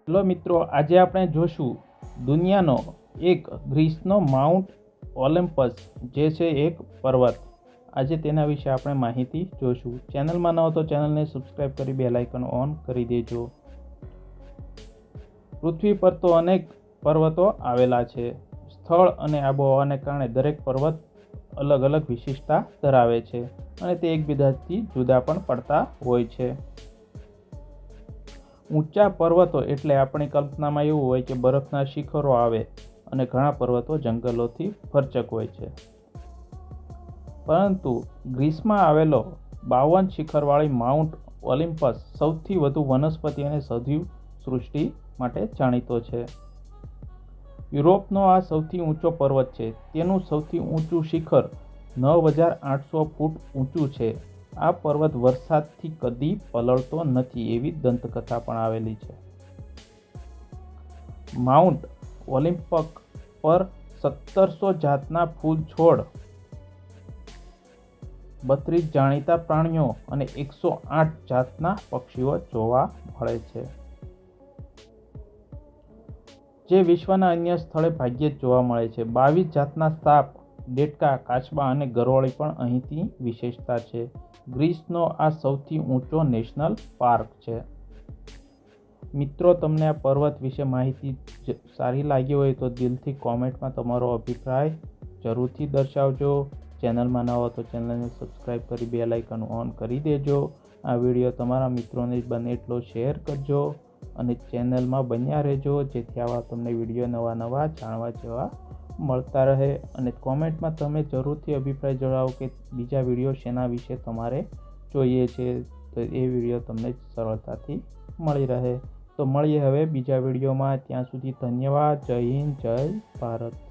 Hello મિત્રો, આજે આપણે જોશું દુનિયાનો એક ગ્રીસનો માઉન્ટ ઓલિમ્પસ જે છે એક પર્વત. આજે તેના વિશે આપણે માહિતી જોશું. ચેનલમાં ન હો તો ચેનલને સબસ્ક્રાઈબ કરી બેલ આઇકન ઓન કરી દેજો. પૃથ્વી પર તો અનેક પર્વતો આવેલા છે. સ્થળ અને આબોહવાને કારણે દરેક પર્વત અલગ અલગ વિશિષ્ટતા ધરાવે છે અને તે એકબીજાથી જુદા પણ પડતા હોય છે. ઊંચા પર્વતો એટલે આપણી કલ્પનામાં એવું હોય કે બરફના શિખરો આવે અને ઘણા પર્વતો જંગલોથી ભરચક હોય છે. પરંતુ ગ્રીસમાં આવેલો 52 શિખરવાળી માઉન્ટ ઓલિમ્પસ સૌથી વધુ વનસ્પતિ અને સજીવ સૃષ્ટિ માટે જાણીતો છે. યુરોપનો આ સૌથી ઊંચો પર્વત છે. તેનું સૌથી ઊંચું શિખર 9800 ફૂટ ઊંચું છે. આ પર્વત વરસાદથી કદી પલળતો નથી એવી દંતકથા પણ આવેલી છે. માઉન્ટ ઓલિમ્પસ પર 1700 જાતના ફૂલ છોડ, 32 જાણીતા પ્રાણીઓ અને 108 જાતના પક્ષીઓ જોવા મળે છે, જે વિશ્વના અન્ય સ્થળે ભાગ્યે જ જોવા મળે છે. 22 જાતના સાપ, દેડકા, કાચબા અને ગરોળી પણ અહીંની વિશેષતા છે. ગ્રીસનો આ સૌથી ઊંચો નેશનલ પાર્ક છે. મિત્રો, તમને આ પર્વત વિશે માહિતી સારી લાગી હોય તો દિલથી કોમેન્ટમાં તમારો અભિપ્રાય જરૂરથી દર્શાવજો. ચેનલમાં ન હો તો ચેનલને સબસ્ક્રાઈબ કરી બેલ આઇકન ઓન કરી દેજો. આ વિડીયો તમારા મિત્રોને બને એટલો શેર કરજો અને ચેનલમાં બન્યા રહેજો, જેથી આવા તમને વિડીયો નવા જાણવા જેવા મળતા રહે. અને કોમેન્ટમાં તમે જરૂરથી અભિપ્રાય જણાવો કે બીજા વિડીયો શેના વિશે તમારે જોઈએ છે, તો એ વિડીયો તમને સરળતાથી મળી રહે. તો મળીએ હવે બીજા વિડીયોમાં. ત્યાં સુધી ધન્યવાદ. જય હિન્દ, જય ભારત.